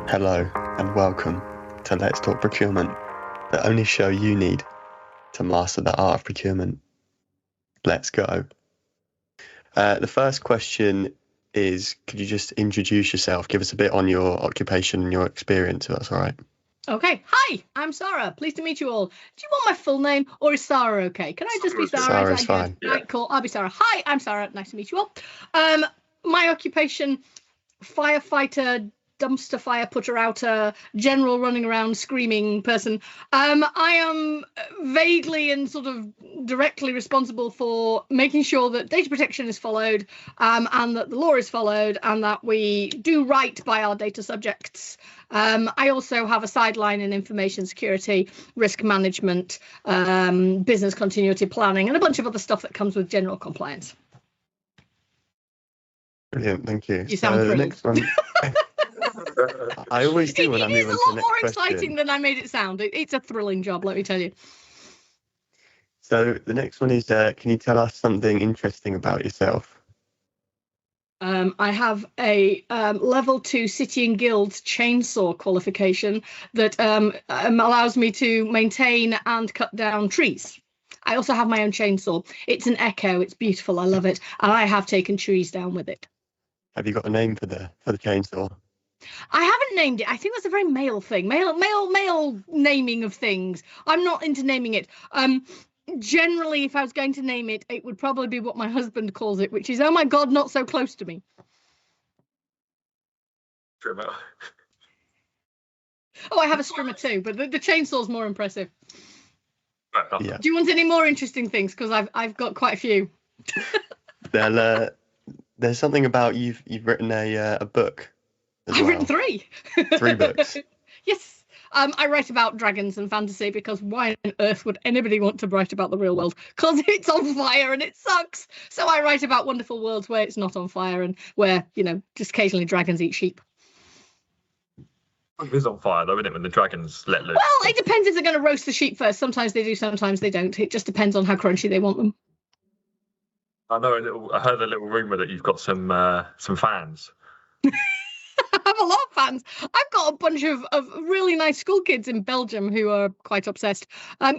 Hello and welcome to Let's Talk Procurement, the only show you need to master the art of procurement. Let's go. The first question is, could you just introduce yourself, give us a bit on your occupation and your experience, if that's all right? Okay. Hi, I'm Sarah. Pleased to meet you all. Do you want my full name or is Sarah okay? Can I just be Sarah? Sarah's fine. Yeah. Right, cool. I'll be Sarah. Hi, I'm Sarah. Nice to meet you all. My occupation, firefighter, dumpster fire putter outer, general running around screaming person. I am vaguely and sort of directly responsible for making sure that data protection is followed, and that the law is followed, and that we do right by our data subjects. I also have a sideline in information security, risk management, business continuity planning, and a bunch of other stuff that comes with general compliance. Brilliant, thank you. You sound thrilled. The next one. I always do when I move on to the next question. It is a lot more exciting than I made it sound. It's a thrilling job, let me tell you. So the next one is, can you tell us something interesting about yourself? I have a level 2 City and Guilds chainsaw qualification that allows me to maintain and cut down trees. I also have my own chainsaw. It's an Echo. It's beautiful. I love it. And I have taken trees down with it. Have you got a name for the chainsaw? I haven't named it. I think that's a very male thing. Male naming of things. I'm not into naming it. Generally, if I was going to name it, it would probably be what my husband calls it, which is, oh my God, not so close to me. Trimmer. Oh, I have a strimmer too, but the chainsaw's more impressive. Yeah. Do you want any more interesting things? Because I've got quite a few. There's something about you've written a book. I've written 3. 3 books. Yes. I write about dragons and fantasy because why on earth would anybody want to write about the real world? Because it's on fire and it sucks. So I write about wonderful worlds where it's not on fire and where, just occasionally dragons eat sheep. It is on fire, though, isn't it, when the dragons let loose? Well, it depends if they're going to roast the sheep first. Sometimes they do, sometimes they don't. It just depends on how crunchy they want them. I heard a little rumour that you've got some fans. I have a lot of fans. I've got a bunch of really nice school kids in Belgium who are quite obsessed. I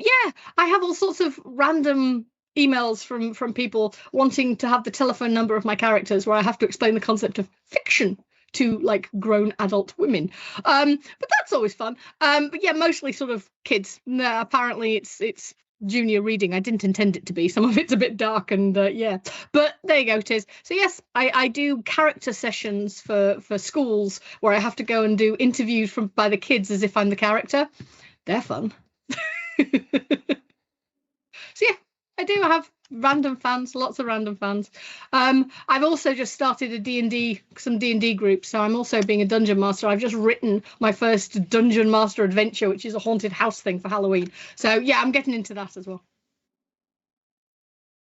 have all sorts of random emails from people wanting to have the telephone number of my characters where I have to explain the concept of fiction to like grown adult women. But that's always fun. But yeah, mostly sort of kids. Apparently it's junior reading. I didn't intend it to be. Some of it's a bit dark and yeah, but there you go, it is. So yes, I do character sessions for schools where I have to go and do interviews by the kids as if I'm the character. They're fun. So yeah, I have random fans, lots of random fans. I've also just started some D&D groups, so I'm also being a dungeon master. I've just written my first dungeon master adventure, which is a haunted house thing for Halloween. So yeah, I'm getting into that as well.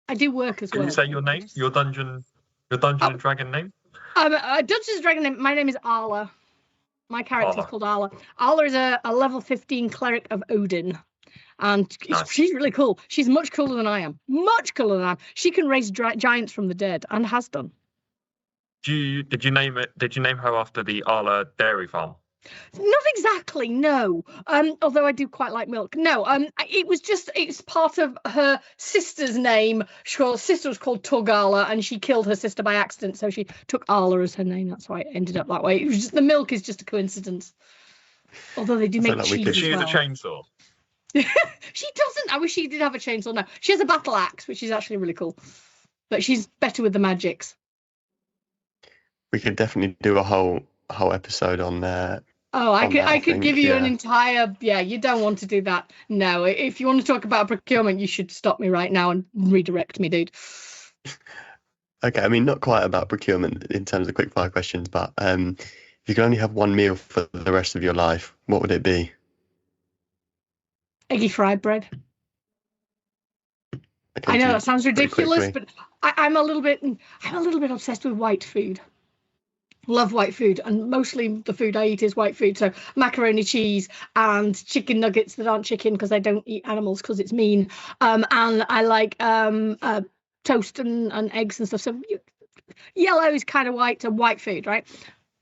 I do work as well. Can you say your name? Your dungeon and dragon name? Dungeons and Dragon name. My name is Arla. My character is called Arla. Arla is a level 15 cleric of Odin. And nice. She's really cool. She's much cooler than I am. Much cooler than I am. She can raise giants from the dead and has done. Did you name her after the Arla dairy farm? Not exactly, no. Although I do quite like milk. No, it's part of her sister's name. Her sister was called Torgala and she killed her sister by accident, so she took Arla as her name. That's why it ended up that way. The milk is just a coincidence. Although they do make cheese as well. She has a chainsaw. She doesn't. I wish she did have a chainsaw. No, she has a battle axe, which is actually really cool. But she's better with the magics. We could definitely do a whole episode on that. Oh, I could give you an entire. Yeah, you don't want to do that. No, if you want to talk about procurement, you should stop me right now and redirect me, dude. Okay, I mean, not quite about procurement in terms of quick fire questions, but if you could only have one meal for the rest of your life, what would it be? Eggy fried bread. I know that sounds ridiculous, but I'm a little bit obsessed with white food. Love white food, and mostly the food I eat is white food. So macaroni, cheese, and chicken nuggets that aren't chicken because I don't eat animals because it's mean. And I like toast and eggs and stuff. So yellow is kind of white, and white food, right?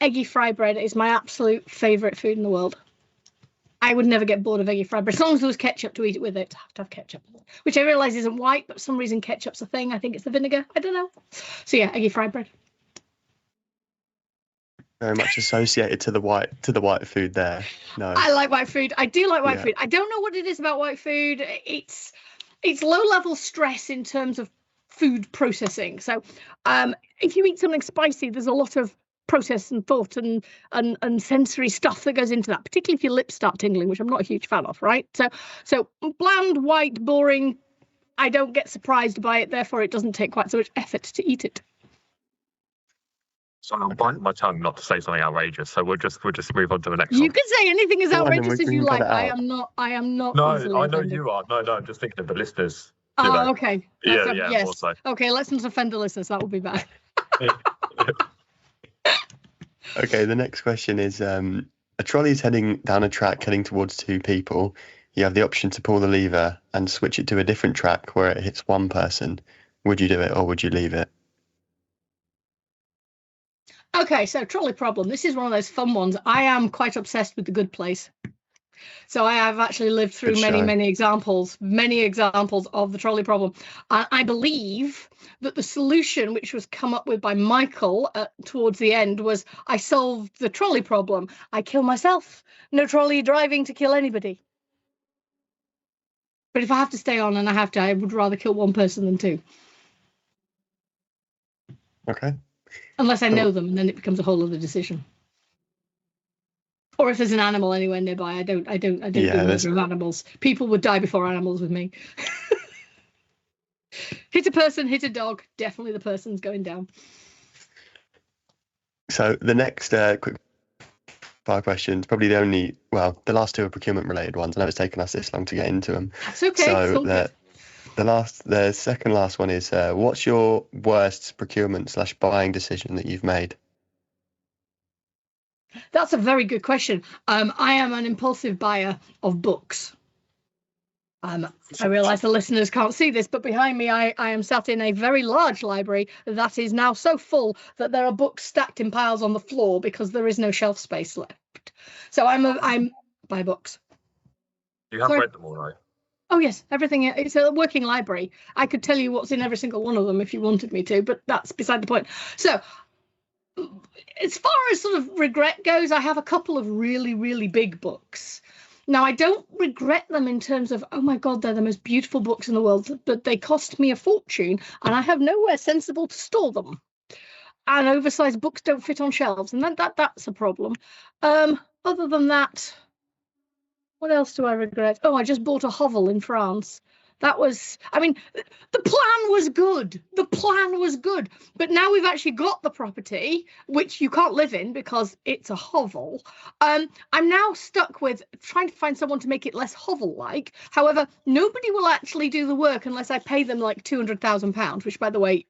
eggy fry bread is my absolute favourite food in the world. I would never get bored of eggy fry bread, as long as there was ketchup to eat it with it. I have to have ketchup, which I realise isn't white, but for some reason ketchup's a thing. I think it's the vinegar. I don't know. So yeah, eggy fry bread. Very much associated to the white food there. No. I like white food. I do like white Yeah. food. I don't know what it is about white food. It's low level stress in terms of food processing. So if you eat something spicy, there's a lot of process and thought and sensory stuff that goes into that, particularly if your lips start tingling, which I'm not a huge fan of, right? So bland, white, boring, I don't get surprised by it, therefore it doesn't take quite so much effort to eat it. So I'm biting my tongue not to say something outrageous. So we'll just move on to the next You one. can say anything as Go on, then outrageous we as you can cut like. it out. I am not. No, easily I know offended. you are. No, I'm just thinking of the listeners. Oh, okay. Yeah, Yes. Also. Okay, let's not offend the listeners. That would be bad. Okay, the next question is a trolley is heading down a track heading towards two people. You have the option to pull the lever and switch it to a different track where it hits one person. Would you do it or would you leave it? Okay, so trolley problem. This is one of those fun ones. I am quite obsessed with The Good Place. So I have actually lived through Good many show. examples of the trolley problem. I believe that the solution, which was come up with by Michael towards the end, was I solved the trolley problem. I kill myself. No trolley driving to kill anybody. But if I have to stay on and I would rather kill one person than two. Okay. Unless I Cool. know them, and then it becomes a whole other decision. Or if there's an animal anywhere nearby, I don't do murder of animals. People would die before animals with me. Hit a person, hit a dog, definitely the person's going down. So the next quick fire questions, probably the last two are procurement related ones. I know it's taken us this long to get into them. That's okay. So the second last one is what's your worst procurement/buying decision that you've made? That's a very good question. I am an impulsive buyer of books. I realise the listeners can't see this, but behind me I am sat in a very large library that is now so full that there are books stacked in piles on the floor because there is no shelf space left. So I'm buy books. You have read them all, right? Oh yes, everything. It's a working library. I could tell you what's in every single one of them if you wanted me to, but that's beside the point. So as far as sort of regret goes, I have a couple of really, really big books. Now, I don't regret them in terms of, oh my God, they're the most beautiful books in the world, but they cost me a fortune and I have nowhere sensible to store them. And oversized books don't fit on shelves, and that's a problem. Other than that, what else do I regret? Oh, I just bought a hovel in France. The plan was good. The plan was good. But now we've actually got the property, which you can't live in because it's a hovel. I'm now stuck with trying to find someone to make it less hovel-like. However, nobody will actually do the work unless I pay them like £200,000, which, by the way,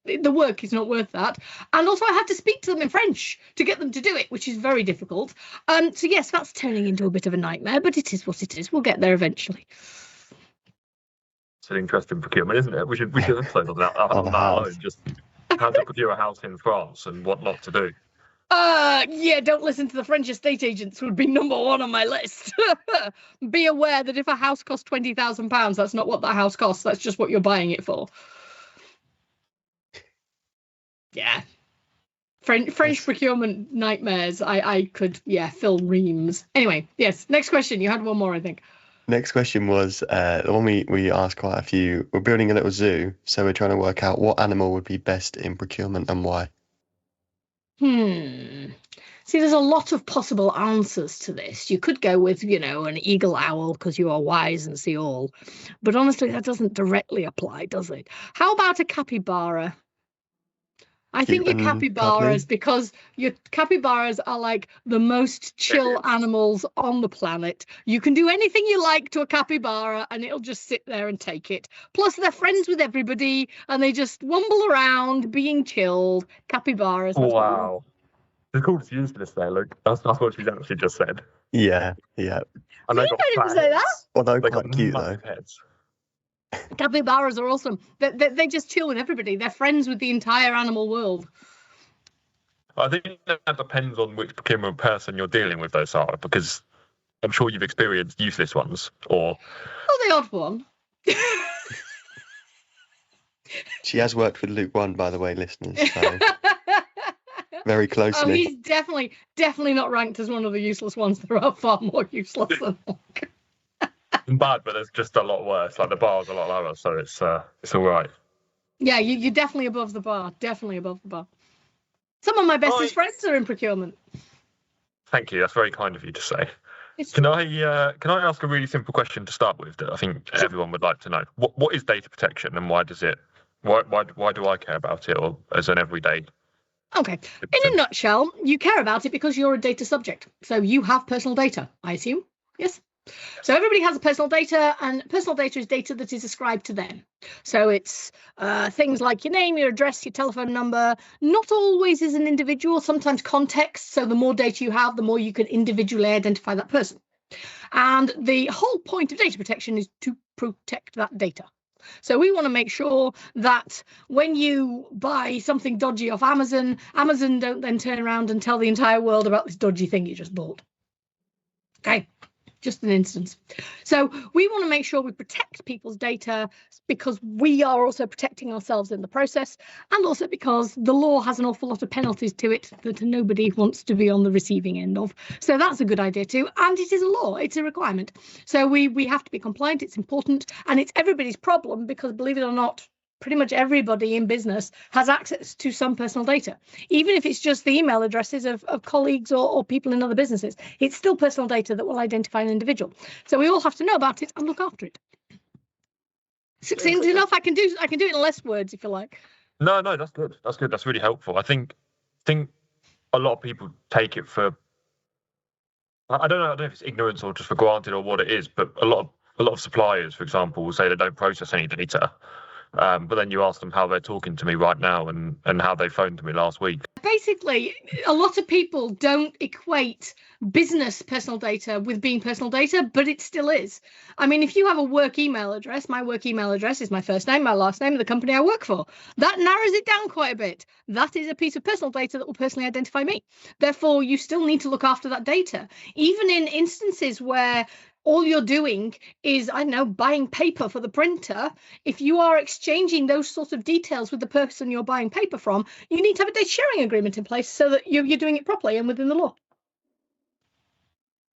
the work is not worth that. And also I had to speak to them in French to get them to do it, which is very difficult. So yes, that's turning into a bit of a nightmare, but it is what it is. We'll get there eventually. It's an interesting procurement, isn't it? We should episode on that alone. Just how to procure a house in France and what not to do. Yeah, don't listen to the French estate agents would be number one on my list. Be aware that if a house costs £20,000, that's not what that house costs. That's just what you're buying it for. Yeah. French procurement nightmares. I could, fill reams. Anyway, yes. Next question. You had one more, I think. Next question was the one we asked quite a few. We're building a little zoo, so we're trying to work out what animal would be best in procurement and why. See, there's a lot of possible answers to this. You could go with, an eagle owl because you are wise and see all. But honestly, that doesn't directly apply, does it? How about a capybara? I think your capybaras, because your capybaras are like the most chill animals on the planet. You can do anything you like to a capybara and it'll just sit there and take it. Plus, they're friends with everybody and they just wumble around being chilled. Capybaras. Wow. It's called useless there, Luke. That's what she's actually just said. Yeah. And I didn't say that. Although quite cute, though. Heads. Capybaras are awesome. They just chill with everybody. They're friends with the entire animal world. I think that depends on which procurement person you're dealing with, though, Sarah, because I'm sure you've experienced useless ones, or... Oh, the odd one. She has worked with Luke 1, by the way, listeners, so very closely. Oh, he's definitely not ranked as one of the useless ones. There are far more useless than Luke. Bad, but there's just a lot worse. Like, the bar's a lot lower, so it's all right. Yeah, you're definitely above the bar. Definitely above the bar. Some of my bestest friends are in procurement. Thank you. That's very kind of you to say. It's Can I ask a really simple question to start with that I think everyone would like to know? What is data protection, and why does it? Why do I care about it, or as an everyday? Okay. In a nutshell, you care about it because you're a data subject. So you have personal data, I assume. Yes. So everybody has a personal data, and personal data is data that is ascribed to them. So it's things like your name, your address, your telephone number, not always as an individual, sometimes context. So the more data you have, the more you can individually identify that person. And the whole point of data protection is to protect that data. So we want to make sure that when you buy something dodgy off Amazon, Amazon don't then turn around and tell the entire world about this dodgy thing you just bought. Okay. Just an instance. So we want to make sure we protect people's data because we are also protecting ourselves in the process, and also because the law has an awful lot of penalties to it that nobody wants to be on the receiving end of. So that's a good idea too. And it is a law. It's a requirement. So we have to be compliant. It's important, and it's everybody's problem because, believe it or not, pretty much everybody in business has access to some personal data, even if it's just the email addresses of colleagues or people in other businesses. It's still personal data that will identify an individual. So we all have to know about it and look after it. Succinct enough? I can do it in less words if you like. No, that's good. That's good. That's really helpful. I think a lot of people take it for, I don't know if it's ignorance or just for granted or what it is, but a lot of suppliers, for example, will say they don't process any data. But then you ask them how they're talking to me right now and how they phoned to me last week. Basically, a lot of people don't equate business personal data with being personal data, but it still is. I mean, if you have a work email address, my work email address is my first name, my last name, the company I work for. That narrows it down quite a bit. That is a piece of personal data that will personally identify me. Therefore, you still need to look after that data, even in instances where all you're doing is, I don't know, buying paper for the printer. If you are exchanging those sorts of details with the person you're buying paper from, you need to have a data sharing agreement in place so that you're doing it properly and within the law.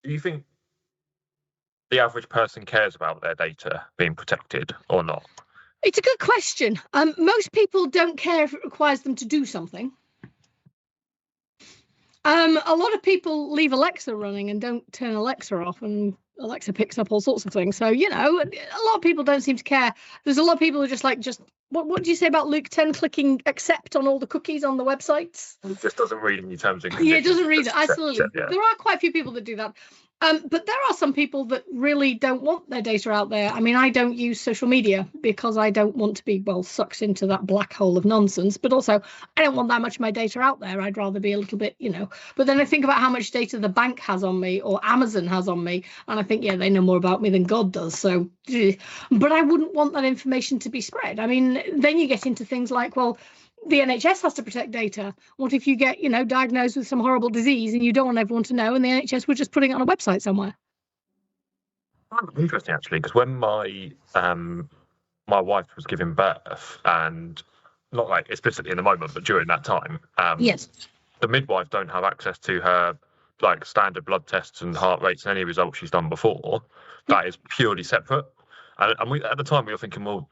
Do you think the average person cares about their data being protected or not? It's a good question. Most people don't care if it requires them to do something. A lot of people leave Alexa running and don't turn Alexa off, and Alexa picks up all sorts of things. So, you know, a lot of people don't seem to care. There's a lot of people who are just what do you say about Luke 10 clicking accept on all the cookies on the websites? It just doesn't read any terms and conditions. Yeah, it doesn't read it. Absolutely. Yeah. There are quite a few people that do that. But there are some people that really don't want their data out there. I mean, I don't use social media because I don't want to be, sucked into that black hole of nonsense. But also, I don't want that much of my data out there. I'd rather be a little bit, But then I think about how much data the bank has on me or Amazon has on me. And I think, yeah, they know more about me than God does. So, but I wouldn't want that information to be spread. I mean, then you get into things like, the NHS has to protect data. What if you get, diagnosed with some horrible disease and you don't want everyone to know, and the NHS were just putting it on a website somewhere? Interesting, actually, because when my wife was giving birth, and not like explicitly in the moment, but during that time, yes, the midwife don't have access to her like standard blood tests and heart rates and any results she's done before. That is purely separate. And we at the time we were thinking, well,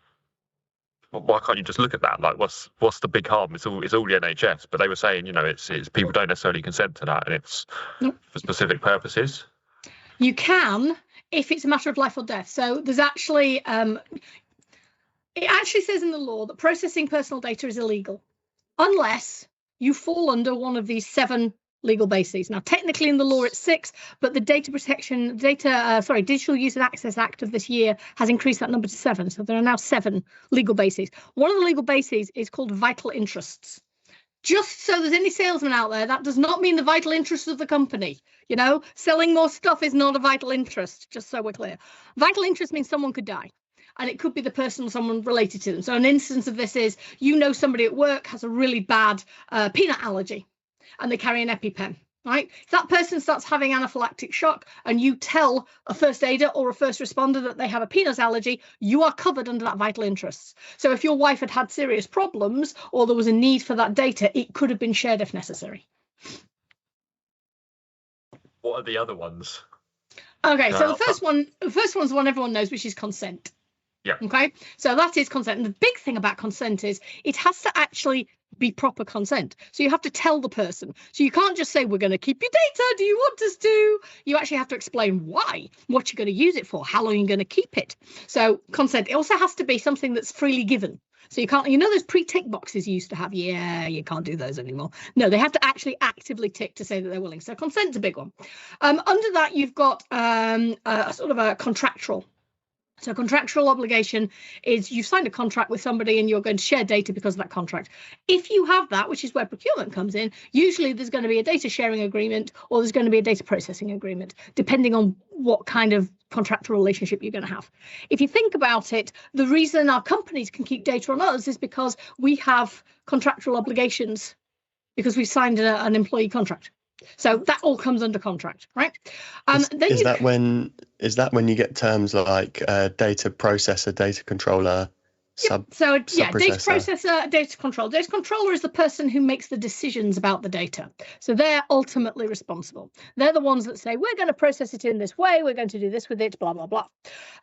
why can't you just look at that? Like, what's the big harm? It's all the NHS. But they were saying, it's people don't necessarily consent to that, and it's for specific purposes. You can if it's a matter of life or death. So there's actually it actually says in the law that processing personal data is illegal unless you fall under one of these 7 legal bases. Now, technically in the law it's 6, but the Digital Use and Access Act of this year has increased that number to 7. So there are now 7 legal bases. One of the legal bases is called vital interests. Just so there's any salesman out there, that does not mean the vital interests of the company. Selling more stuff is not a vital interest, just so we're clear. Vital interest means someone could die. And it could be the person or someone related to them. So an instance of this is, somebody at work has a really bad peanut allergy. and they carry an EpiPen. Right? If that person starts having anaphylactic shock and you tell a first aider or a first responder that they have a peanut allergy, you are covered under that vital interests. So if your wife had serious problems or there was a need for that data, it could have been shared if necessary. What are the other ones? Okay, so the first one's the one everyone knows, which is consent. Yeah. Okay, so that is consent. And the big thing about consent is it has to actually be proper consent. So you have to tell the person. So you can't just say, we're going to keep your data. Do you want us to? You actually have to explain why, what you're going to use it for, how long you're going to keep it. So consent, it also has to be something that's freely given. So you can't, those pre-tick boxes you used to have. Yeah, you can't do those anymore. No, they have to actually actively tick to say that they're willing. So consent's a big one. Under that, you've got a sort of a contractual. So contractual obligation is you've signed a contract with somebody and you're going to share data because of that contract. If you have that, which is where procurement comes in, usually there's going to be a data sharing agreement or there's going to be a data processing agreement, depending on what kind of contractual relationship you're going to have. If you think about it, the reason our companies can keep data on us is because we have contractual obligations because we've signed an employee contract. So that all comes under contract, right? Is that when you get terms like data processor, data controller, data processor, data controller. Data controller is the person who makes the decisions about the data. So they're ultimately responsible. They're the ones that say, we're going to process it in this way, we're going to do this with it, blah, blah, blah.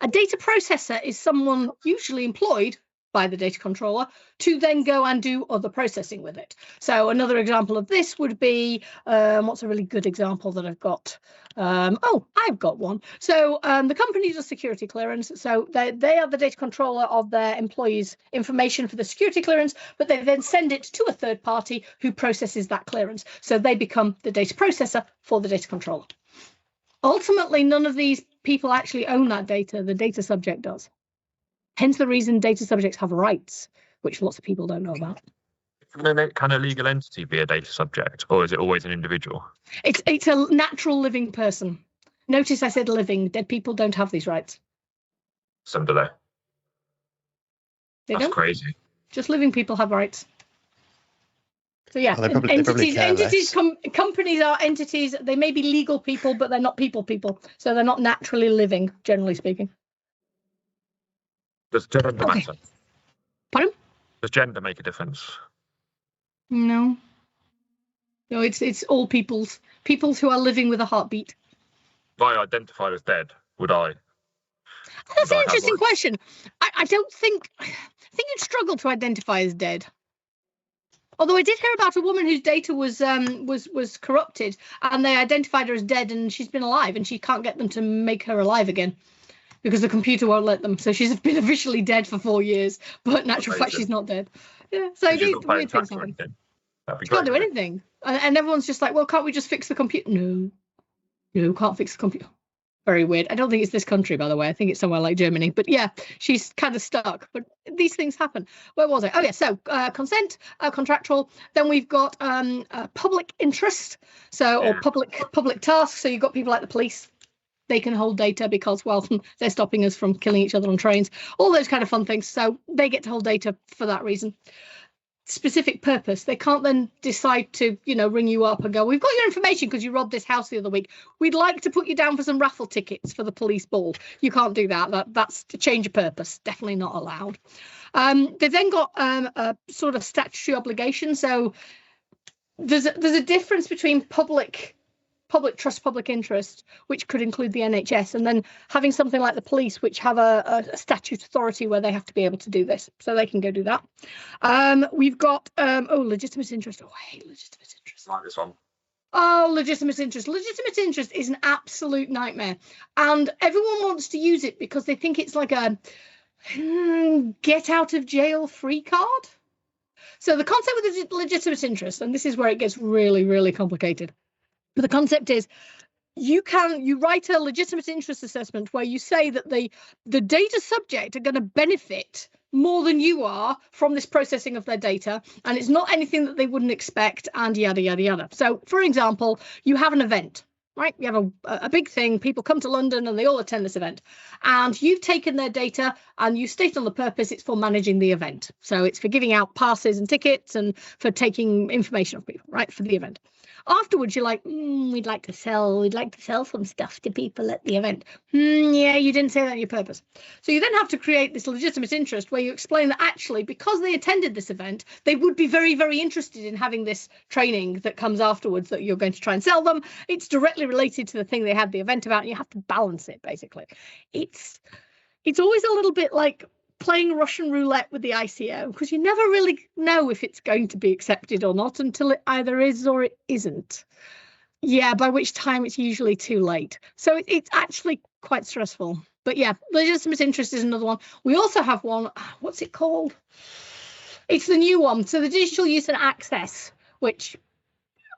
A data processor is someone usually employed by the data controller to then go and do other processing with it. So another example of this would be, what's a really good example that I've got? I've got one. So the company does security clearance. So they are the data controller of their employees' information for the security clearance, but they then send it to a third party who processes that clearance. So they become the data processor for the data controller. Ultimately, none of these people actually own that data. The data subject does. Hence the reason data subjects have rights, which lots of people don't know about. Can a legal entity be a data subject, or is it always an individual? It's a natural living person. Notice I said living. Dead people don't have these rights. Some do they? That's crazy. Just living people have rights. So yeah, well, companies are entities. They may be legal people, but they're not people. So they're not naturally living, generally speaking. Does gender matter? Pardon? Does gender make a difference? No, it's all peoples who are living with a heartbeat. If I identified as dead, would I? That's an interesting question. I think you'd struggle to identify as dead. Although I did hear about a woman whose data was corrupted, and they identified her as dead, and she's been alive, and she can't get them to make her alive again, because the computer won't let them. So she's been officially dead for 4 years, but in actual fact, she's not dead. Yeah, so weird things happen. She can't do anything. And everyone's just like, well, can't we just fix the computer? No, can't fix the computer. Very weird. I don't think it's this country, by the way. I think it's somewhere like Germany. But yeah, she's kind of stuck. But these things happen. Where was I? Oh, yeah. So consent, contractual. Then we've got public interest. Or public tasks. So you've got people like the police. They can hold data because, well, they're stopping us from killing each other on trains. All those kind of fun things. So they get to hold data for that reason. Specific purpose. They can't then decide to, ring you up and go, we've got your information because you robbed this house the other week. We'd like to put you down for some raffle tickets for the police ball. You can't do that. That's to change of purpose. Definitely not allowed. They've then got a sort of statutory obligation. So there's a difference between public trust, public interest, which could include the NHS, and then having something like the police, which have a statute authority where they have to be able to do this, so they can go do that. We've got legitimate interest. Oh, I hate legitimate interest. Like this one. Oh, legitimate interest. Legitimate interest is an absolute nightmare, and everyone wants to use it because they think it's like a get out of jail free card. So the concept with the legitimate interest, and this is where it gets really, really complicated. But the concept is you write a legitimate interest assessment where you say that the data subject are going to benefit more than you are from this processing of their data, and it's not anything that they wouldn't expect, and yada, yada, yada. So, for example, you have an event. right? You have a big thing, people come to London and they all attend this event, and you've taken their data and you state on the purpose it's for managing the event. So it's for giving out passes and tickets and for taking information of people, right, for the event. Afterwards, you're like, we'd like to sell some stuff to people at the event. Yeah, you didn't say that in your purpose. So you then have to create this legitimate interest where you explain that actually, because they attended this event, they would be very, very interested in having this training that comes afterwards that you're going to try and sell them. It's directly related to the thing they had the event about, and you have to balance it, basically. It's always a little bit like playing Russian roulette with the ICO, because you never really know if it's going to be accepted or not until it either is or it isn't. Yeah, by which time it's usually too late. So it's actually quite stressful. But yeah, legitimate interest is another one. We also have one, what's it called? It's the new one. So the digital use and access, which,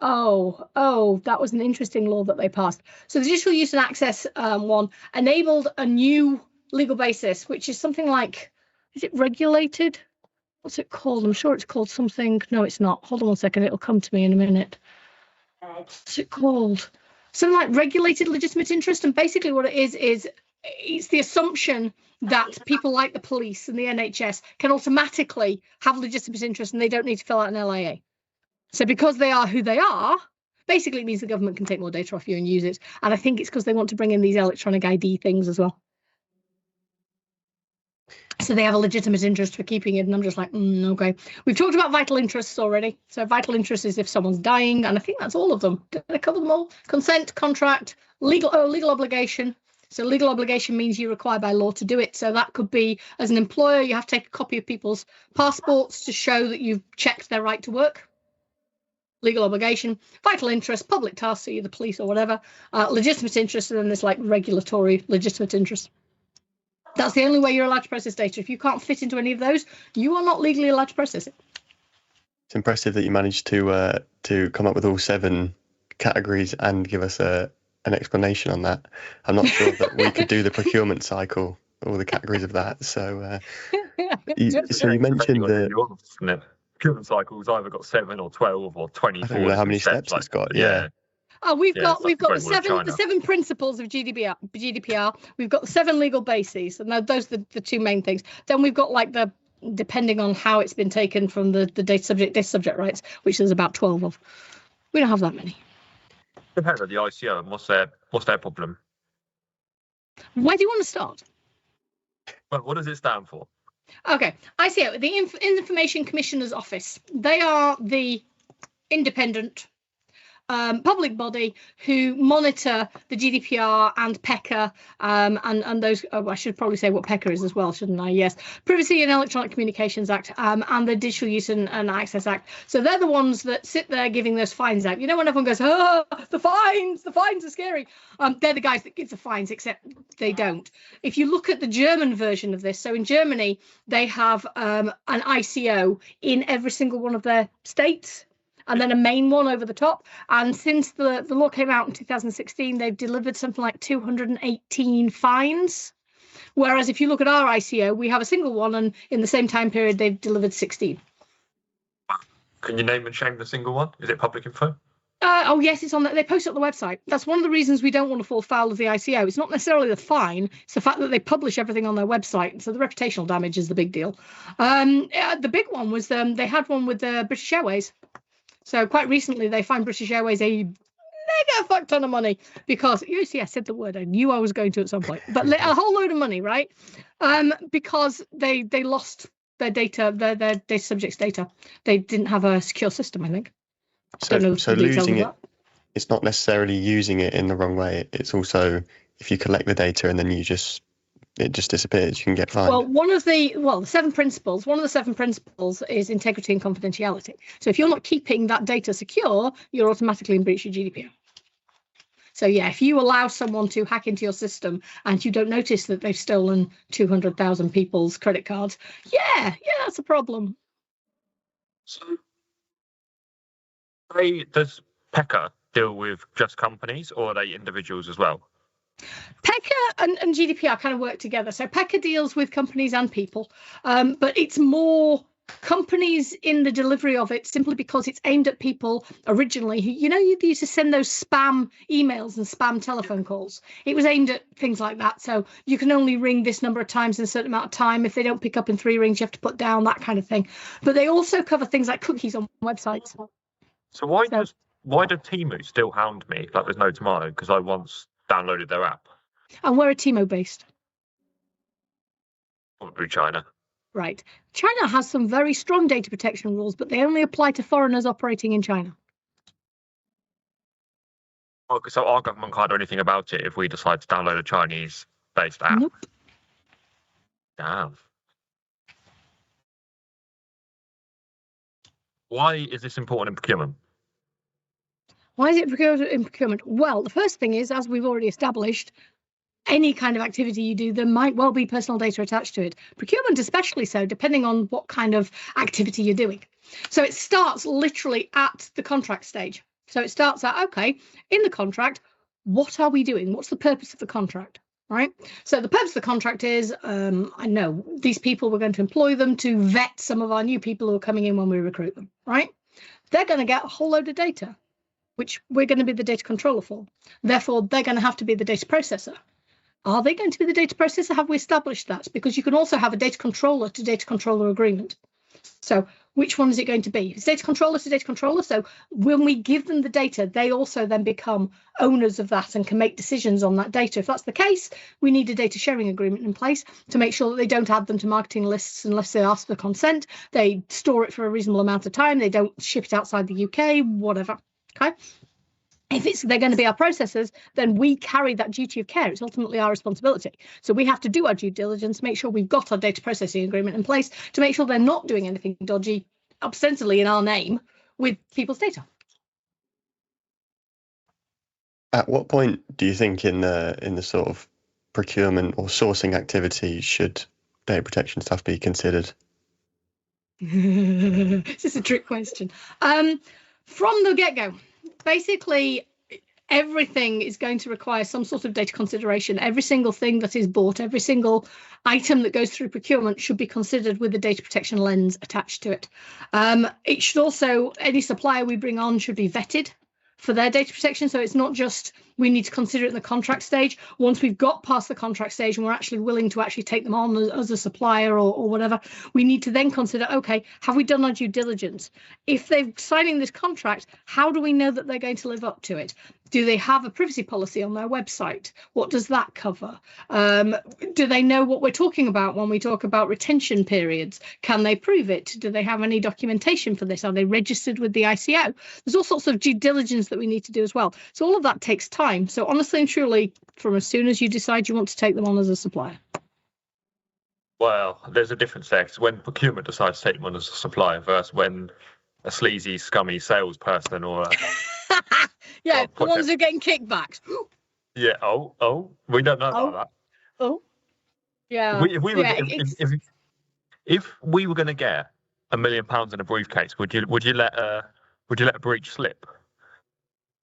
that was an interesting law that they passed. So the digital use and access one enabled a new legal basis, which is something like, is it regulated? What's it called? I'm sure it's called something. No, it's not. Hold on 1 second. It'll come to me in a minute. What's it called? Something like regulated legitimate interest. And basically what it is it's the assumption that people like the police and the NHS can automatically have legitimate interest and they don't need to fill out an LIA. So because they are who they are, basically it means the government can take more data off you and use it. And I think it's because they want to bring in these electronic ID things as well. So they have a legitimate interest for keeping it, and I'm just like, okay. We've talked about vital interests already. So vital interest is if someone's dying, and I think that's all of them. Did I cover them all? Consent, contract, legal obligation. So legal obligation means you're required by law to do it. So that could be, as an employer, you have to take a copy of people's passports to show that you've checked their right to work. Legal obligation, vital interest, public task, so you're the police or whatever. Legitimate interest, and then there's like regulatory legitimate interest. That's the only way you're allowed to process data. If you can't fit into any of those, you are not legally allowed to process it. It's impressive that you managed to come up with all 7 categories and give us an explanation on that. I'm not sure that we could do the procurement cycle, all the categories of that. So, you mentioned the procurement cycle's either got 7 or 12 or 24. I don't know how many steps it's got. Yeah. Oh, we've got the seven principles of GDPR. We've got the 7 legal bases, and those are the 2 main things. Then we've got like depending on how it's been taken from the data subject rights, which there's about 12 of. We don't have that many. Depends on the ICO and what's their problem. Where do you want to start? Well, what does it stand for? Okay, ICO, the Information Commissioner's Office. They are the independent public body who monitor the GDPR and PECA and those. I should probably say what PECA is as well, shouldn't I? Yes, Privacy and Electronic Communications Act and the Digital Use and Access Act. So they're the ones that sit there giving those fines out. You know, when everyone goes, "Oh, the fines are scary," they're the guys that give the fines, except they don't. If you look at the German version of this, so in Germany they have an ICO in every single one of their states, and then a main one over the top. And since the law came out in 2016, they've delivered something like 218 fines. Whereas if you look at our ICO, we have a single one, and in the same time period, they've delivered 16. Can you name and shame the single one? Is it public info? Oh, yes, it's on. They post it on the website. That's one of the reasons we don't want to fall foul of the ICO. It's not necessarily the fine. It's the fact that they publish everything on their website. So the reputational damage is the big deal. The big one was they had one with British Airways. So quite recently, they fined British Airways a mega fuck ton of money because, you see, I said the word. I knew I was going to at some point, but a whole load of money, right? Because they lost their data, their data subjects' data. They didn't have a secure system, I think. So losing it, it's not necessarily using it in the wrong way. It's also if you collect the data and then it just disappears, you can get fined. Well, one of the 7 principles is integrity and confidentiality. So if you're not keeping that data secure, you're automatically in breach of GDPR. So yeah, if you allow someone to hack into your system and you don't notice that they've stolen 200,000 people's credit cards, yeah, that's a problem. So, does PECA deal with just companies, or are they individuals as well? PECA and GDPR kind of work together. So PECA deals with companies and people, but it's more companies in the delivery of it, simply because it's aimed at people originally who, you used to send those spam emails and spam telephone calls. It was aimed at things like that. So you can only ring this number of times in a certain amount of time. If they don't pick up in 3 rings, you have to put down, that kind of thing. But they also cover things like cookies on websites. So why do Temu still hound me like there's no tomorrow? Because I once downloaded their app. And where are Temu based? Probably China. Right. China has some very strong data protection rules, but they only apply to foreigners operating in China. Well, so our government can't do anything about it if we decide to download a Chinese-based app. Nope. Damn. Why is this important in procurement? Why is it in procurement? Well, the first thing is, as we've already established, any kind of activity you do, there might well be personal data attached to it. Procurement especially so, depending on what kind of activity you're doing. So it starts literally at the contract stage. So it starts at, okay, in the contract, what are we doing? What's the purpose of the contract? Right. So the purpose of the contract is, I know these people, we're going to employ them to vet some of our new people who are coming in when we recruit them. Right. They're going to get a whole load of data, which we're going to be the data controller for. Therefore, they're going to have to be the data processor. Are they going to be the data processor? Have we established that? Because you can also have a data controller to data controller agreement. So which one is it going to be? It's data controller to data controller. So when we give them the data, they also then become owners of that and can make decisions on that data. If that's the case, we need a data sharing agreement in place to make sure that they don't add them to marketing lists unless they ask for consent. They store it for a reasonable amount of time. They don't ship it outside the UK, whatever. Okay. If they're going to be our processors, then we carry that duty of care. It's ultimately our responsibility. So we have to do our due diligence, make sure we've got our data processing agreement in place to make sure they're not doing anything dodgy, ostensibly in our name, with people's data. At what point do you think in the sort of procurement or sourcing activity should data protection stuff be considered? This is a trick question. From the get-go, basically, everything is going to require some sort of data consideration. Every single thing that is bought, every single item that goes through procurement should be considered with a data protection lens attached to it. It should also, any supplier we bring on should be vetted for their data protection. So it's not just we need to consider it in the contract stage. Once we've got past the contract stage and we're actually willing to actually take them on as a supplier or whatever, we need to then consider, okay, have we done our due diligence? If they're signing this contract, how do we know that they're going to live up to it? Do they have a privacy policy on their website? What does that cover? Do they know what we're talking about when we talk about retention periods? Can they prove it? Do they have any documentation for this? Are they registered with the ICO? There's all sorts of due diligence that we need to do as well. So all of that takes time. So honestly and truly, from as soon as you decide you want to take them on as a supplier. Well, there's a difference there, because when procurement decides to take them on as a supplier versus when a sleazy, scummy salesperson or a yeah, the ones who are getting kickbacks. Yeah. Oh, we don't know about that. Oh, yeah. If we were going to get £1 million in a briefcase, would you let a breach slip?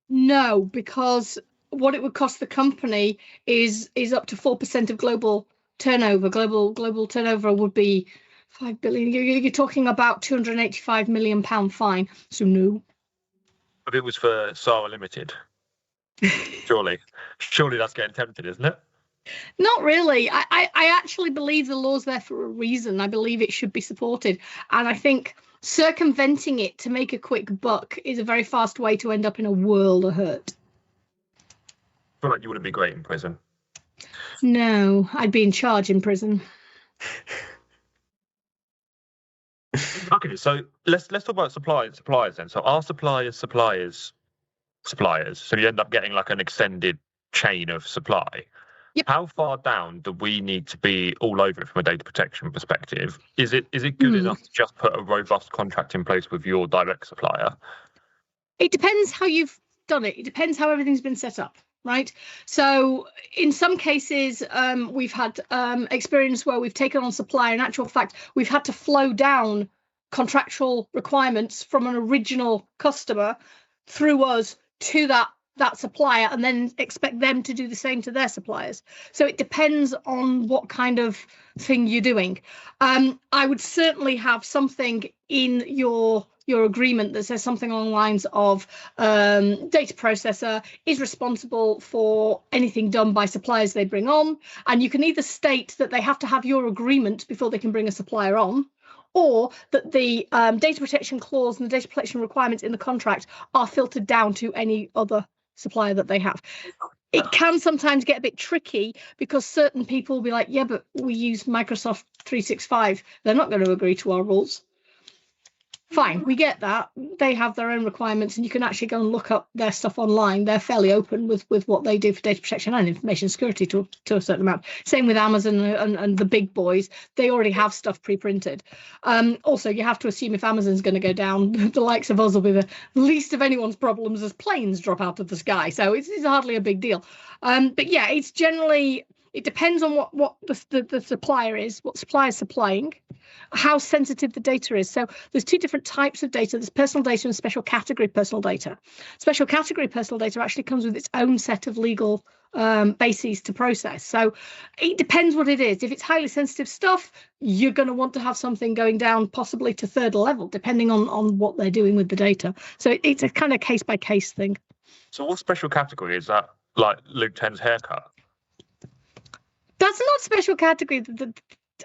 No, because what it would cost the company is up to 4% of global turnover. Global turnover would be 5 billion. You're talking about £285 million fine. So no. If it was for SAR Limited, surely that's getting tempted, isn't it? Not really. I actually believe the law's there for a reason. I believe it should be supported. And I think circumventing it to make a quick buck is a very fast way to end up in a world of hurt. I feel like you wouldn't be great in prison. No, I'd be in charge in prison. Okay, so let's talk about suppliers then. So our suppliers. So you end up getting like an extended chain of supply. Yep. How far down do we need to be all over it from a data protection perspective? Is it good enough to just put a robust contract in place with your direct supplier? It depends how you've done it. It depends how everything's been set up. Right. So in some cases, we've had experience where we've taken on supply. In actual fact, we've had to flow down contractual requirements from an original customer through us to that that supplier and then expect them to do the same to their suppliers. So it depends on what kind of thing you're doing. I would certainly have something in your agreement that says something along the lines of data processor is responsible for anything done by suppliers they bring on, and you can either state that they have to have your agreement before they can bring a supplier on, or that the data protection clause and the data protection requirements in the contract are filtered down to any other supplier that they have. It can sometimes get a bit tricky because certain people will be like, yeah, but we use Microsoft 365. They're not going to agree to our rules. Fine, we get that. They have their own requirements, and you can actually go and look up their stuff online. They're fairly open with what they do for data protection and information security to a certain amount. Same with Amazon and the big boys. They already have stuff pre-printed. Also, you have to assume if Amazon's going to go down, the likes of us will be the least of anyone's problems as planes drop out of the sky. So it's hardly a big deal. But yeah, it's generally... It depends on what the supplier is, what supplier is supplying, how sensitive the data is. So there's two different types of data. There's personal data and special category personal data. Special category personal data actually comes with its own set of legal bases to process. So it depends what it is. If it's highly sensitive stuff, you're going to want to have something going down possibly to third level, depending on what they're doing with the data. So it's a kind of case-by-case thing. So what special category is that? Like Luke 10's haircut? That's not special category.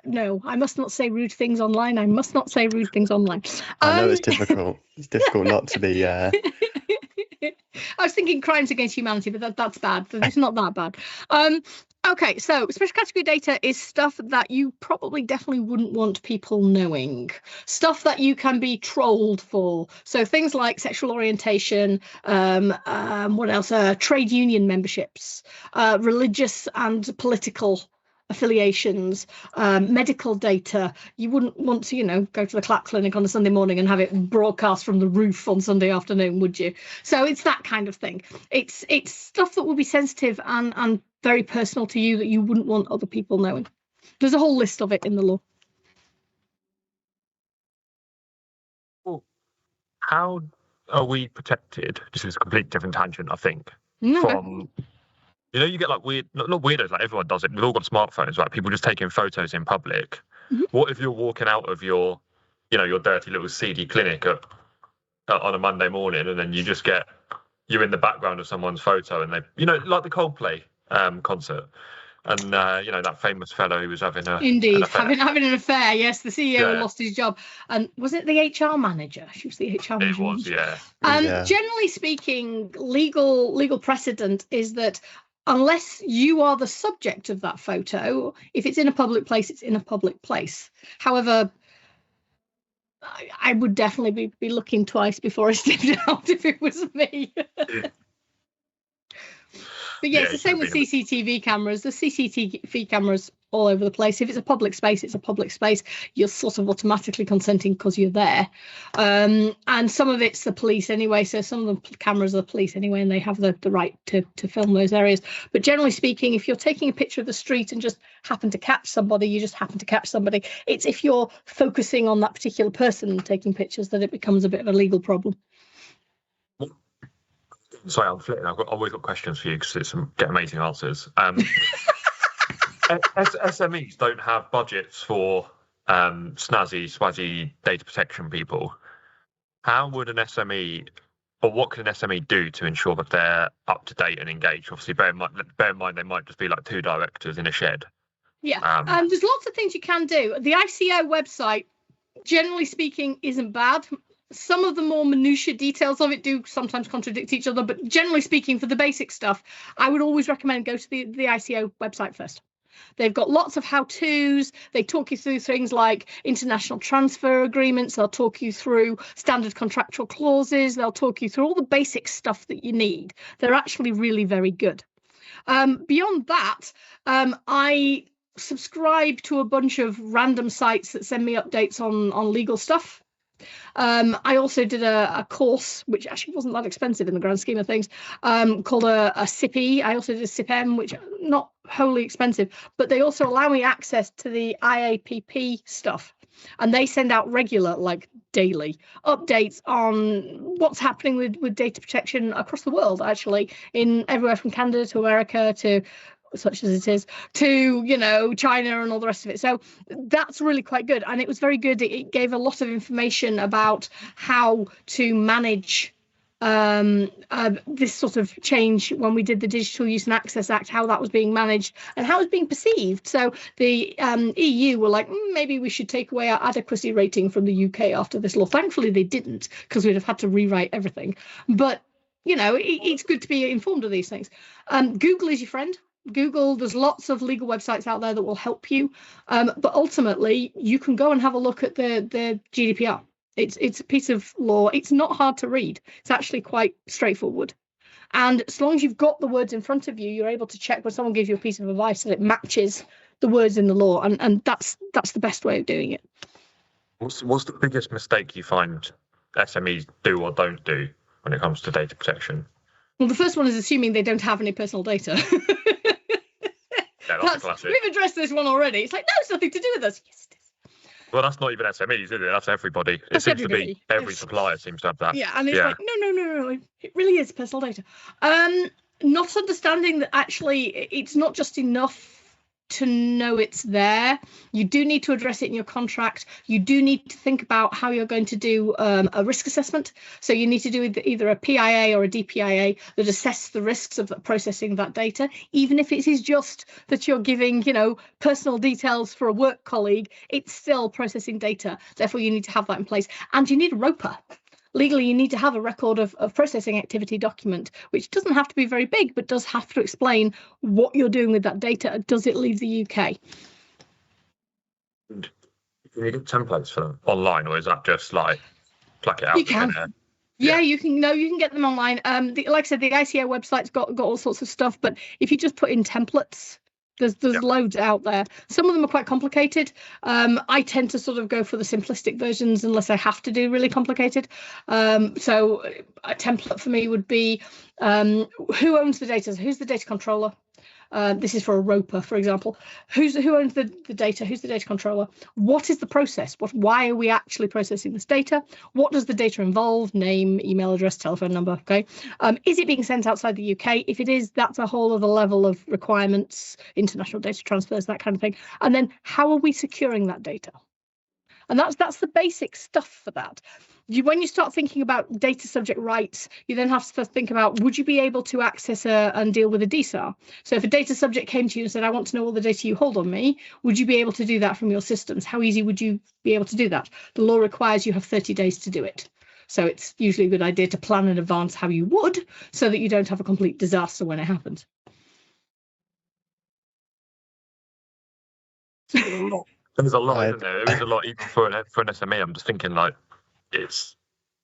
No, I must not say rude things online. I must not say rude things online. I know it's difficult. It's difficult not to be... I was thinking crimes against humanity, but that's bad. It's not that bad. Okay, so special category data is stuff that you probably definitely wouldn't want people knowing. Stuff that you can be trolled for. So things like sexual orientation, what else? Trade union memberships, religious and political affiliations, medical data. You wouldn't want to, go to the CLAP clinic on a Sunday morning and have it broadcast from the roof on Sunday afternoon, would you? So it's that kind of thing. It's stuff that will be sensitive and very personal to you that you wouldn't want other people knowing. There's a whole list of it in the law. Well, how are we protected? This is a completely different tangent, I think. No. From, you get like weird, not weirdos, like everyone does it. We've all got smartphones, right? People just taking photos in public. Mm-hmm. What if you're walking out of your dirty little seedy clinic on a Monday morning, and then you're in the background of someone's photo, and they, like the Coldplay concert, and that famous fellow who was having having an affair. Yes, the CEO lost his job, and was it the HR manager? She was the HR manager. It was, yeah. Generally speaking, legal precedent is that unless you are the subject of that photo, if it's in a public place, it's in a public place. However, I would definitely be looking twice before I stepped out if it was me. But yeah, it's the same with CCTV cameras. The CCTV cameras all over the place. If it's a public space, it's a public space. You're sort of automatically consenting because you're there. And some of it's the police anyway. So some of the cameras are the police anyway, and they have the right to film those areas. But generally speaking, if you're taking a picture of the street and just happen to catch somebody, you just happen to catch somebody. It's if you're focusing on that particular person taking pictures that it becomes a bit of a legal problem. Sorry, I'm flitting. I've always got questions for you because it's get amazing answers. SMEs don't have budgets for snazzy, swazzy data protection people. How would an SME, or what can an SME do to ensure that they're up to date and engaged? Obviously, bear in mind they might just be like two directors in a shed. Yeah, there's lots of things you can do. The ICO website, generally speaking, isn't bad. Some of the more minutiae details of it do sometimes contradict each other, but generally speaking, for the basic stuff, I would always recommend go to the ICO website first. They've got lots of how-tos. They talk you through things like international transfer agreements. They'll talk you through standard contractual clauses. They'll talk you through all the basic stuff that you need. They're actually really very good. Beyond that, I subscribe to a bunch of random sites that send me updates on legal stuff. I also did a course, which actually wasn't that expensive in the grand scheme of things, called a SIP-E. I also did a SIP-M, which not wholly expensive, but they also allow me access to the IAPP stuff. and they send out regular, like daily, updates on what's happening with data protection across the world, actually, in everywhere from Canada to America to such as it is, to China and all the rest of it. So that's really quite good, and it was very good. It gave a lot of information about how to manage this sort of change when we did the Digital Use and Access Act, how that was being managed and how it was being perceived. So the EU were like, maybe we should take away our adequacy rating from the UK after this law. Thankfully they didn't, because we'd have had to rewrite everything. But it's good to be informed of these things. Google is your friend. Google, there's lots of legal websites out there that will help you, but ultimately you can go and have a look at the GDPR. It's a piece of law. It's not hard to read. It's actually quite straightforward, and as long as you've got the words in front of you, you're able to check when someone gives you a piece of advice that it matches the words in the law, and that's the best way of doing it. What's the biggest mistake you find SMEs do or don't do when it comes to data protection? Well, the first one is assuming they don't have any personal data. Yeah, that's a classic. We've addressed this one already. It's like, no, it's nothing to do with us. Yes, it is. Well, that's not even SMEs, is it? That's everybody. That's seems everybody. to be every supplier seems to have that. Yeah, and it's like, no. It really is personal data. Not understanding that actually it's not just enough to know it's there. You do need to address it in your contract. You do need to think about how you're going to do a risk assessment. So you need to do either a PIA or a DPIA that assess the risks of processing that data, even if it is just that you're giving, personal details for a work colleague. It's still processing data. Therefore, you need to have that in place. And you need a ROPA. Legally, you need to have a record of processing activity document, which doesn't have to be very big, but does have to explain what you're doing with that data. Does it leave the UK? Can you get templates for them online, or is that just like pluck it out? You can. Yeah, you can. No, you can get them online. Like I said, the ICO website's got all sorts of stuff, but if you just put in templates, there's loads out there. Some of them are quite complicated. I tend to sort of go for the simplistic versions unless I have to do really complicated. So a template for me would be who owns the data? So who's the data controller? This is for a ROPA, for example. Who owns the data? Who's the data controller? What is the process? Why are we actually processing this data? What does the data involve? Name, email address, telephone number. Okay. Is it being sent outside the UK? If it is, that's a whole other level of requirements, international data transfers, that kind of thing. And then how are we securing that data? And that's the basic stuff for that. When you start thinking about data subject rights, you then have to think about, would you be able to access and deal with a DSAR? So if a data subject came to you and said, I want to know all the data you hold on me, would you be able to do that from your systems? How easy would you be able to do that? The law requires you have 30 days to do it. So it's usually a good idea to plan in advance how you would, so that you don't have a complete disaster when it happens. There's a lot, isn't there? There is a lot, even for an SME. I'm just thinking, like, it's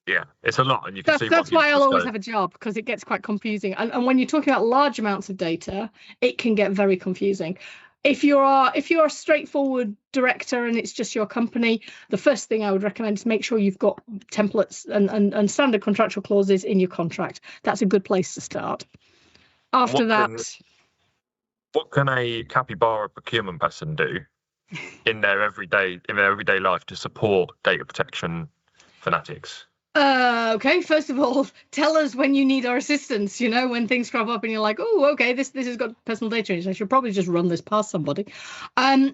a lot, and you can see that's why I'll always have a job, because it gets quite confusing. And when you're talking about large amounts of data, it can get very confusing. If you're a straightforward director and it's just your company, the first thing I would recommend is make sure you've got templates and standard contractual clauses in your contract. That's a good place to start. After what can a capybara procurement person do in their everyday life to support data protection fanatics? Okay, first of all, tell us when you need our assistance, when things crop up and you're like, oh, okay, this has got personal data in it. I should probably just run this past somebody.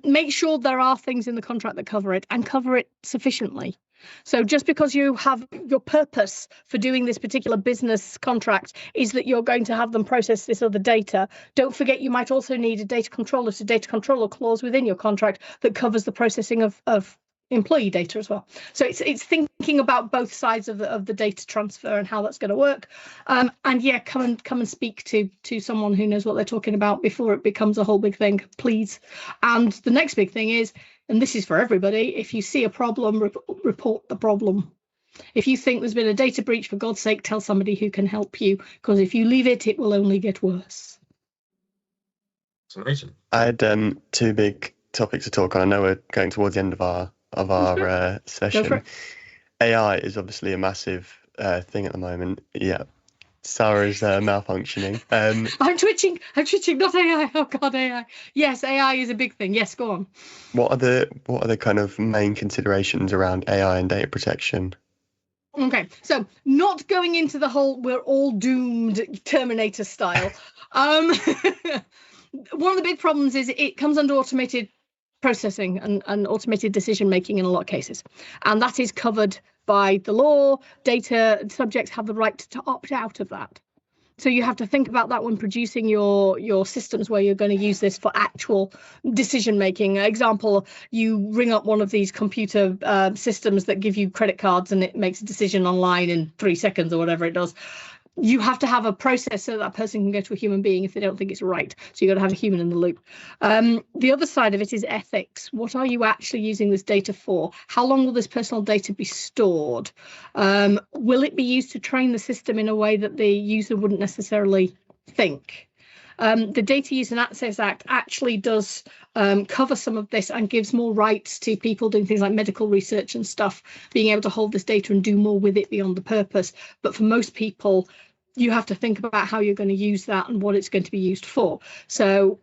Make sure there are things in the contract that cover it, and cover it sufficiently. So just because you have your purpose for doing this particular business contract is that you're going to have them process this other data, don't forget you might also need a data controller to data controller clause within your contract that covers the processing of employee data as well. So it's thinking about both sides of the data transfer and how that's going to work. And yeah, come and speak to someone who knows what they're talking about before it becomes a whole big thing, please. And the next big thing is, and this is for everybody, if you see a problem, report the problem. If you think there's been a data breach, for God's sake, tell somebody who can help you, because if you leave it, it will only get worse. It's amazing. I had two big topics to talk on. I know we're going towards the end of our session. AI is obviously a massive thing at the moment. Yeah. Sarah's malfunctioning. I'm twitching, not AI. Oh God, AI. Yes, AI is a big thing. Yes, go on. What are the kind of main considerations around AI and data protection? Okay, so not going into the whole we're all doomed Terminator style. One of the big problems is it comes under automated processing and automated decision making in a lot of cases, and that is covered by the law. Data subjects have the right to opt out of that. So you have to think about that when producing your systems where you're going to use this for actual decision making. Example, you ring up one of these computer systems that give you credit cards and it makes a decision online in 3 seconds or whatever it does. You have to have a process so that person can go to a human being if they don't think it's right. So you've got to have a human in the loop. The other side of it is ethics. What are you actually using this data for? How long will this personal data be stored? Will it be used to train the system in a way that the user wouldn't necessarily think? The Data Use and Access Act actually does cover some of this and gives more rights to people doing things like medical research and stuff, being able to hold this data and do more with it beyond the purpose. But for most people, you have to think about how you're going to use that and what it's going to be used for. So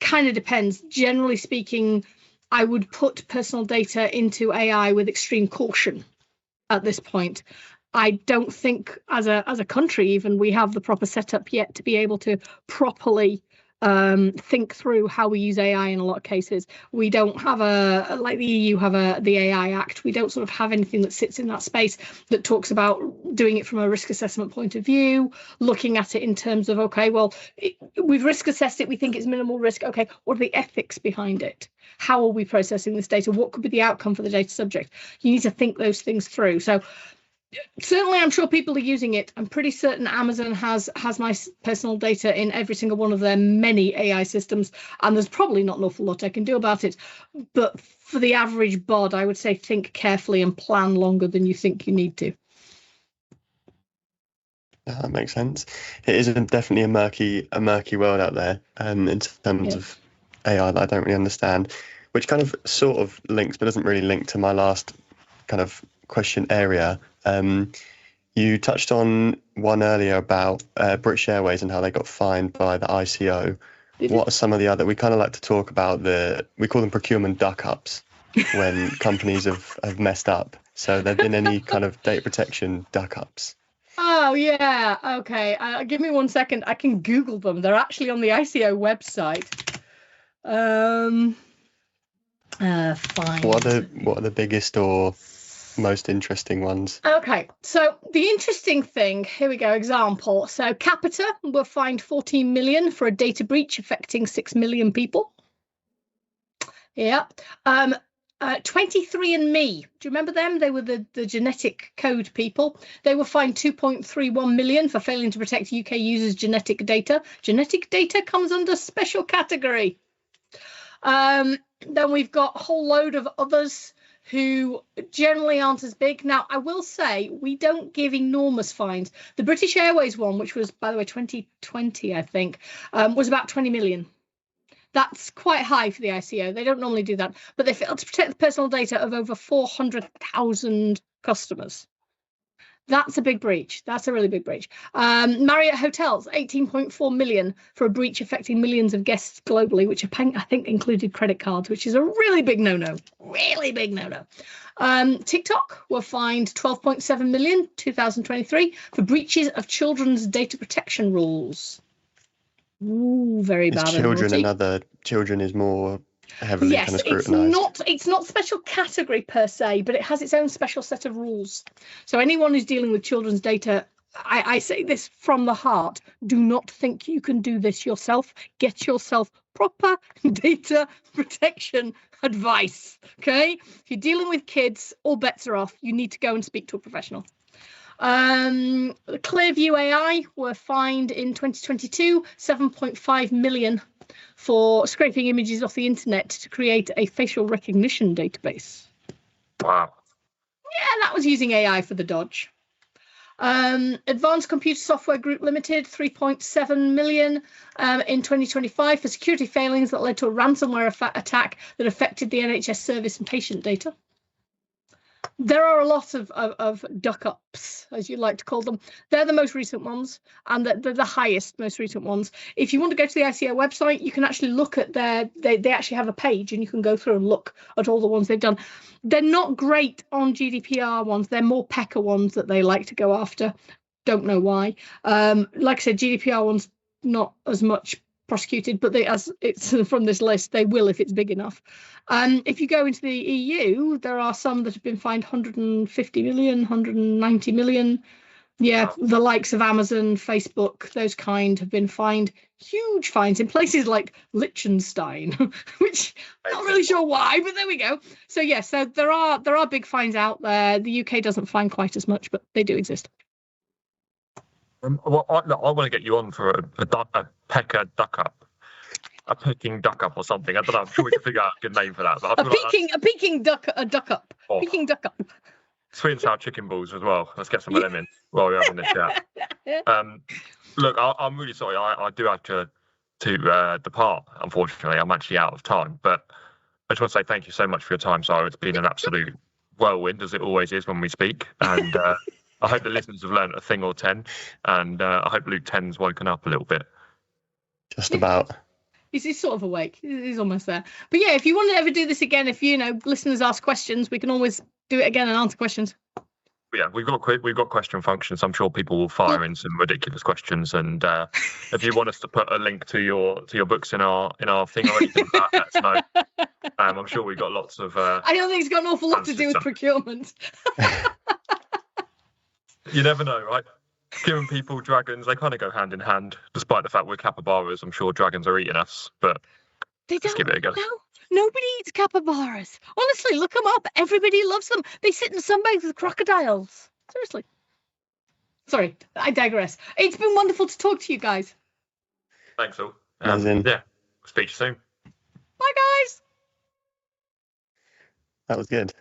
kind of depends. Generally speaking, I would put personal data into AI with extreme caution at this point. I don't think as a country even we have the proper setup yet to be able to properly think through how we use AI in a lot of cases. We don't have like the EU have the AI Act. We don't sort of have anything that sits in that space that talks about doing it from a risk assessment point of view, looking at it in terms of, okay, well, we've risk assessed it. We think it's minimal risk. Okay, what are the ethics behind it? How are we processing this data? What could be the outcome for the data subject? You need to think those things through. So certainly, I'm sure people are using it. I'm pretty certain Amazon has my personal data in every single one of their many AI systems, and there's probably not an awful lot I can do about it. But for the average bod, I would say think carefully and plan longer than you think you need to. That makes sense. It is definitely a murky world out there, in terms of AI that I don't really understand, which kind of sort of links, but doesn't really link to my last kind of question area. You touched on one earlier about British Airways and how they got fined by the ICO. What are some of the other? We kind of like to talk about we call them procurement duck-ups when companies have messed up. So there been any kind of data protection duck-ups? Oh, yeah. Okay. Give me 1 second. I can Google them. They're actually on the ICO website. Fine. What are the biggest or most interesting ones? Okay, so the interesting thing, here we go, example. So Capita were fined 14 million for a data breach affecting 6 million people. Yeah. 23andMe, do you remember them? They were the genetic code people. They were fined 2.31 million for failing to protect UK users' genetic data. Genetic data comes under special category. Then we've got a whole load of others who generally aren't as big. Now, I will say we don't give enormous fines. The British Airways one, which was, by the way, 2020, I think, was about 20 million. That's quite high for the ICO. They don't normally do that, but they failed to protect the personal data of over 400,000 customers. That's a big breach. That's a really big breach. Marriott Hotels, 18.4 million for a breach affecting millions of guests globally, which I think included credit cards, which is a really big no-no. Really big no-no. TikTok were fined 12.7 million, 2023, for breaches of children's data protection rules. Ooh, very bad. Children is more heavily kind of scrutinized. It's not special category per se, but it has its own special set of rules. So anyone who's dealing with children's data, I say this from the heart, do not think you can do this yourself. Get yourself proper data protection advice. Okay, if you're dealing with kids, all bets are off. You need to go and speak to a professional. Clearview AI were fined in 2022 7.5 million for scraping images off the internet to create a facial recognition database. Wow. Yeah, that was using AI for the dodge. Advanced Computer Software Group Limited, 3.7 million in 2025 for security failings that led to a ransomware attack that affected the NHS service and patient data. There are a lot of duck ups, as you like to call them. They're the most recent ones, and they're the highest, most recent ones. If you want to go to the ICO website, you can actually look at they actually have a page, and you can go through and look at all the ones they've done. They're not great on GDPR ones. They're more PECA ones that they like to go after. Don't know why. Like I said, GDPR ones not as much prosecuted, but as it's from this list, they will if it's big enough. If you go into the EU, there are some that have been fined 150 million, 190 million. Yeah, the likes of Amazon, Facebook, those kind have been fined huge fines in places like Liechtenstein, which I'm not really sure why, but there we go. So yeah, so there are big fines out there. The UK doesn't fine quite as much, but they do exist. Well, I want to get you on for a PECA duck up, a Peking duck up or something. I don't know. I'm sure we can figure out a good name for that. But a Peking duck up. Oh. Peking duck up. Sweet and sour chicken balls as well. Let's get some of them in while we're having this chat. Look, I'm really sorry. I do have to depart. Unfortunately, I'm actually out of time. But I just want to say thank you so much for your time, Sarah. It's been an absolute whirlwind, as it always is when we speak. And I hope the listeners have learned a thing or 10, and I hope Luke 10's woken up a little bit. Just about. He's sort of awake. He's almost there. But yeah, if you want to ever do this again, if listeners ask questions, we can always do it again and answer questions. Yeah, we've got question functions. I'm sure people will fire in some ridiculous questions, and if you want us to put a link to your books in our thing or anything like that, let us know. I'm sure we've got lots of. I don't think it's got an awful lot to do with procurement. You never know, right? Given people, dragons, they kind of go hand in hand. Despite the fact we're capybaras, I'm sure dragons are eating us. But let's give it a go. No, nobody eats capybaras. Honestly, look them up. Everybody loves them. They sit in sunbaths with crocodiles. Seriously. Sorry, I digress. It's been wonderful to talk to you guys. Thanks all. Yeah, speak to you soon. Bye, guys. that was good.